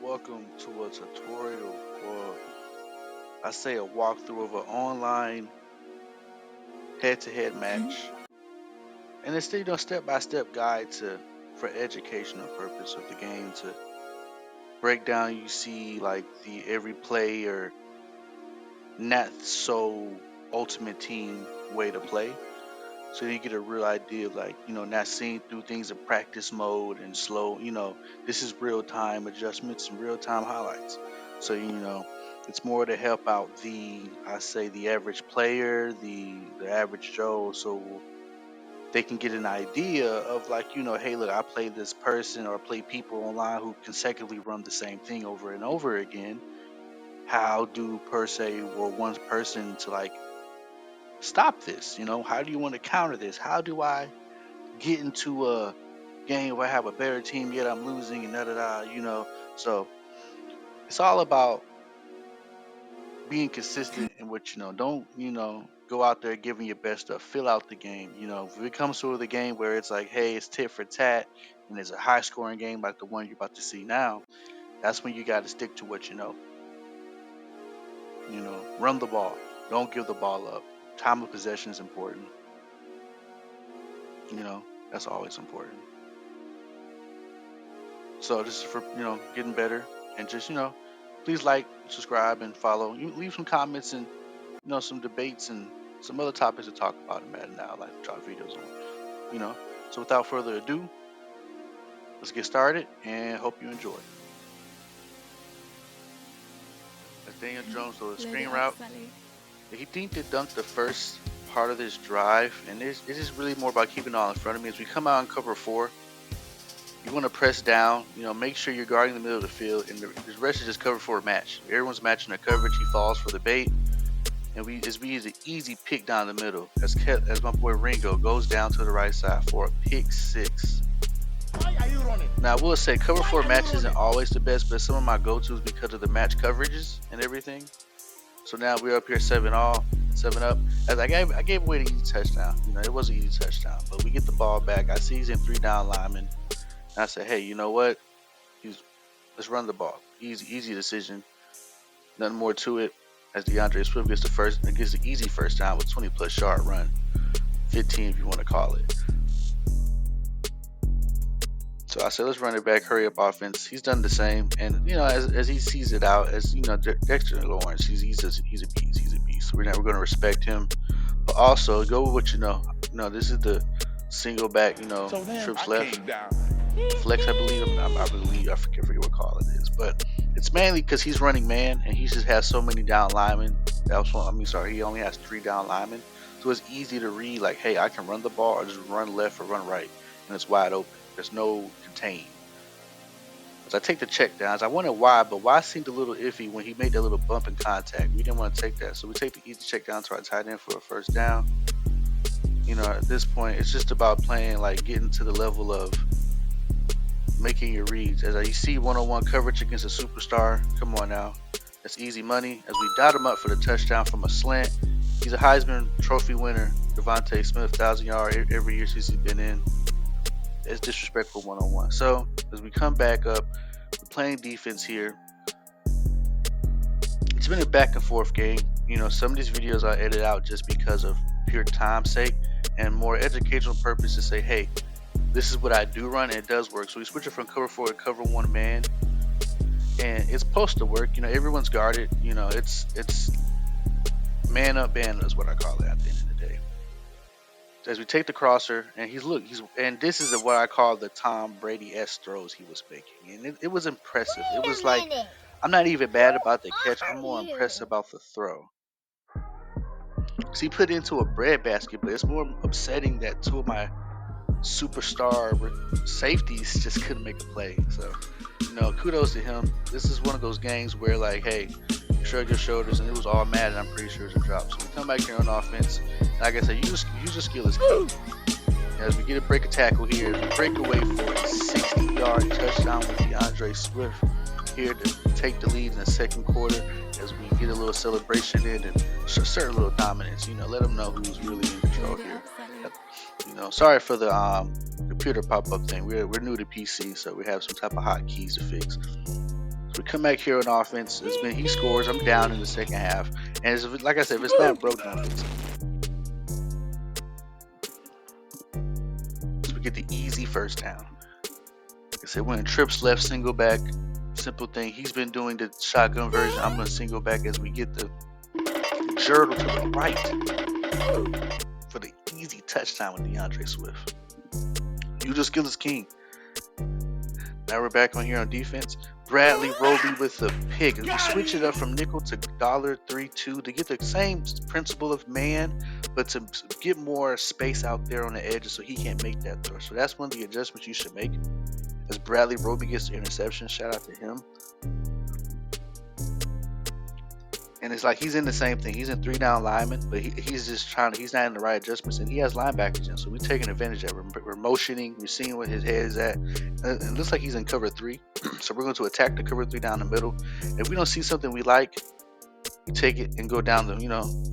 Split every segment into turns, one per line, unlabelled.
welcome to a tutorial, or I say a walkthrough of an online head-to-head match. And it's step-by-step guide to for educational purpose of the game to break down. You see like the every play or not so ultimate team way to play. So you get a real idea of like, not seeing through things in practice mode and slow, this is real time adjustments and real time highlights. So, it's more to help out I say the average player, the average Joe, so they can get an idea of like, hey, look, I play this person or play people online who consecutively run the same thing over and over again. How do per se or one person to like stop this? How do you want to counter this? How do I get into a game where I have a better team yet I'm losing and da da da. So it's all about being consistent in what don't go out there giving your best stuff. Fill out the game. If it comes to the game where it's like, hey, it's tit for tat and it's a high scoring game like the one you're about to see now, that's when you got to stick to what run the ball, don't give the ball up. Time of possession is important. That's always important. So this is for getting better, and just please like, subscribe, and follow. You leave some comments and some debates and some other topics to talk about in Madden now, like drop videos on. You know. So without further ado, let's get started and hope you enjoy. That's Daniel Jones, so the screen route. He think to dunk the first part of this drive, and it is really more about keeping it all in front of me. As we come out on cover 4, you want to press down, make sure you're guarding the middle of the field, and the rest is just cover 4 match. Everyone's matching the coverage. He falls for the bait, and we use an easy pick down the middle. As my boy Ringo goes down to the right side for a pick 6.
Why are you running?
Now I will say cover 4 match isn't always the best, but some of my go-tos because of the match coverages and everything. So now we're up here 7 up. As I gave away the easy touchdown. It was an easy touchdown, but we get the ball back. I see he's in 3 down linemen. And I said, hey, you know what? Let's run the ball. Easy decision. Nothing more to it. As DeAndre Swift gets the easy first down with 20+ yard run. 15 if you want to call it. So I said, let's run it back, hurry up offense. He's done the same. And, as he sees it out, as, Dexter Lawrence, he's a beast. He's a beast. We're going to respect him. But also, go with what you know. This is the single back, trips left. Flex, I believe. I forget what call it is. But it's mainly because he's running man, and he just has so many down linemen. He only has 3 down linemen. So it's easy to read, like, hey, I can run the ball or just run left or run right. And it's wide open. There's no contain. As I take the check downs, I wonder why, but why seemed a little iffy when he made that little bump in contact. We didn't want to take that. So we take the easy check down to our tight end for a first down. At this point, it's just about playing, like getting to the level of making your reads. As you see one-on-one coverage against a superstar, come on now. That's easy money. As we dot him up for the touchdown from a slant. He's a Heisman Trophy winner. Devontae Smith, 1,000 yards every year since he's been in. It's disrespectful one-on-one. So as we come back up, we're playing defense here. It's been a back and forth game. Some of these videos I edit out just because of pure time's sake and more educational purpose to say, hey, this is what I do run and it does work. So we switch it from cover 4 to cover 1 man, and it's supposed to work. Everyone's guarded. It's man up band is what I call it at the end of the day. As we take the crosser, and and this is what I call the Tom Brady-esque throws he was making, and it was impressive. It was like, I'm not even bad about the catch. I'm more impressed about the throw. So he put it into a breadbasket, but it's more upsetting that 2 of my superstar safeties just couldn't make a play. So, kudos to him. This is one of those games where, like, hey, shrug your shoulders, and it was all mad, and I'm pretty sure it's a drop. So we come back here on offense. Like I said, use your skill as key. As we get a break a tackle here, we break away for a 60-yard touchdown with DeAndre Swift here to take the lead in the second quarter. As we get a little celebration in and assert a little dominance, let them know who's really in control here. Sorry for the computer pop-up thing. We're new to PC, so we have some type of hotkeys to fix. We come back here on offense. He scores. I'm down in the second half, and like I said, if it's not broke, don't fix it. So we get the easy first down. Like I said, when trips left, single back, simple thing. He's been doing the shotgun version. I'm gonna single back as we get the Jurtle to the right for the easy touchdown with DeAndre Swift. You just kill his king. Now we're back on here on defense. Bradley Roby with the pick. We switch it up from nickel to $3.32 to get the same principle of man, but to get more space out there on the edges so he can't make that throw. So that's one of the adjustments you should make. As Bradley Roby gets the interception, shout out to him. And it's like he's in the same thing. He's in 3-down lineman, but he's just he's not in the right adjustments, and he has linebackers in. So we're taking advantage of it. We're motioning. We're seeing where his head is at. And it looks like he's in cover 3. So we're going to attack the cover 3 down the middle. If we don't see something we like, we take it and go down the,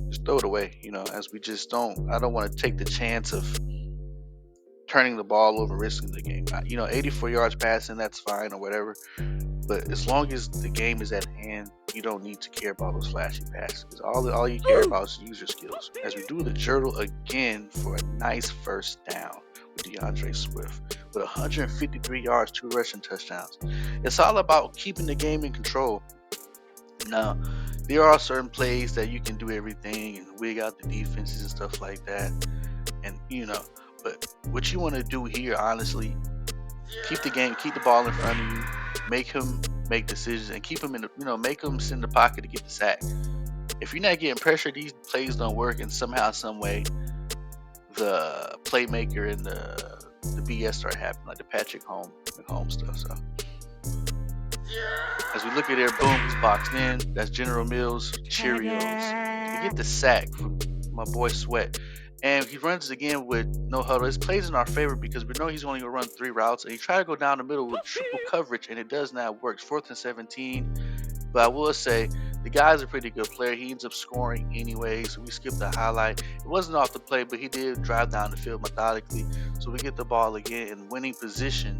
just throw it away, as we just don't. I don't want to take the chance of turning the ball over, risking the game. 84 yards passing, that's fine or whatever. But as long as the game is at hand, you don't need to care about those flashy passes. Because all you care about is user skills. As we do the Jurtle again for a nice first down with DeAndre Swift. With 153 yards, 2 rushing touchdowns. It's all about keeping the game in control. Now, there are certain plays that you can do everything and wig out the defenses and stuff like that. And, but what you want to do here, honestly, keep the ball in front of you, make him make decisions, and keep him in the, make him sit in the pocket to get the sack. If you're not getting pressure, these plays don't work, and somehow, some way, the playmaker and the BS start happening, like the Patrick Mahomes stuff. So as we look at there, boom, he's boxed in. That's General Mills Cheerios. We get the sack from my boy Sweat. And he runs again with no huddle. This plays in our favor because we know he's only going to run 3 routes. And he tried to go down the middle with triple coverage, and it does not work. 4th and 17. But I will say, the guy's a pretty good player. He ends up scoring anyway, so we skipped the highlight. It wasn't off the play, but he did drive down the field methodically. So we get the ball again in winning position.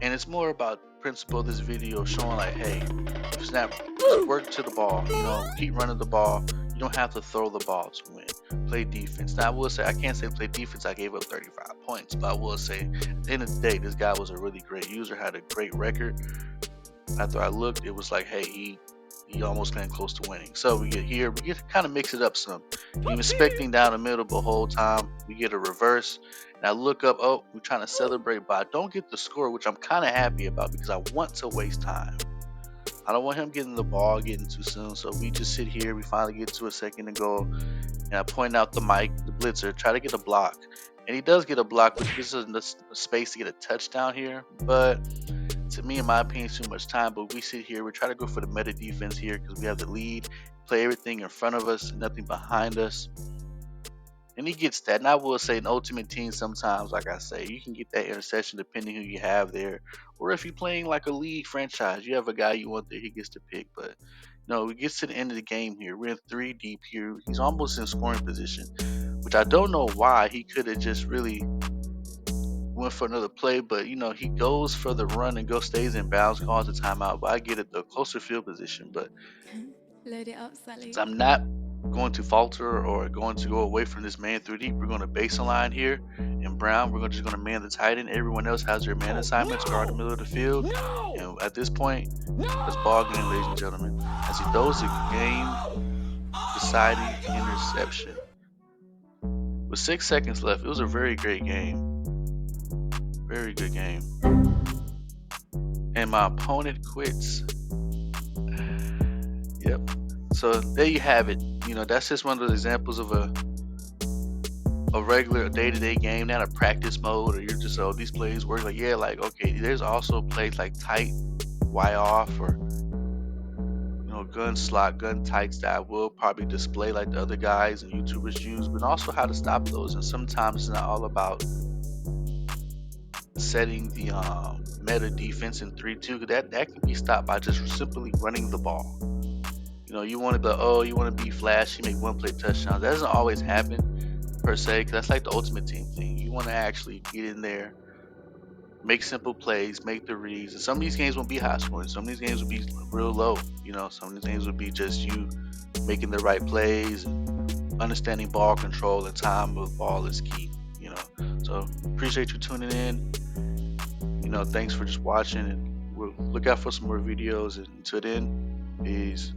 And it's more about principle of this video, showing like, hey, if it's not, just work to the ball. Keep running the ball. You don't have to throw the ball to win. Play defense. Now, I will say, I can't say play defense. I gave up 35 points. But I will say, at the end of the day, this guy was a really great user, had a great record. After I looked, it was like, hey, he almost came close to winning. So we get here. We get to kind of mix it up some. He was expecting down the middle the whole time. We get a reverse. And I look up, we're trying to celebrate, but I don't get the score, which I'm kind of happy about because I want to waste time. I don't want him getting the ball getting too soon. So we just sit here. We finally get to a second to go. And I point out the blitzer, try to get a block. And he does get a block, which gives us the space to get a touchdown here. But to me, in my opinion, it's too much time. But we sit here. We try to go for the meta defense here because we have the lead. Play everything in front of us, nothing behind us. And he gets that. And I will say, in Ultimate Team, sometimes, like I say, you can get that interception depending who you have there. Or if you're playing like a league franchise, you have a guy you want there, he gets to pick. But, it gets to the end of the game here. We're in 3 deep here. He's almost in scoring position, which I don't know why. He could have just really went for another play. But, he goes for the run and stays in bounds, calls a timeout. But I get it, the closer field position. But
load it up, Sally.
Since I'm not going to falter or going to go away from this man 3 deep, we're going to base a line here. And Brown, we're just going to man the tight end. Everyone else has their man assignments, guard the middle of the field. And at this point, it's ball game, ladies and gentlemen, as he throws a game-deciding interception. With 6 seconds left, it was a very great game. Very good game. And my opponent quits. Yep. So there you have it. That's just one of those examples of a regular day-to-day game, not a practice mode, or you're just, these plays work. Like, yeah, like, okay, there's also plays like tight, Y off, or, gun slot, gun tights that I will probably display like the other guys and YouTubers use, but also how to stop those. And sometimes it's not all about setting the meta defense in 3-2. That can be stopped by just simply running the ball. You want to be flashy, make 1 play touchdown. That doesn't always happen per se, because that's like the Ultimate Team thing. You want to actually get in there make simple plays, make the reads. And some of these games won't be high scoring. Some of these games will be real low. You know, some of these games will be just you making the right plays and understanding ball control and time of ball is key. You know, so appreciate you tuning in. You know, thanks for just watching, and we'll look out for some more videos. And until then, peace.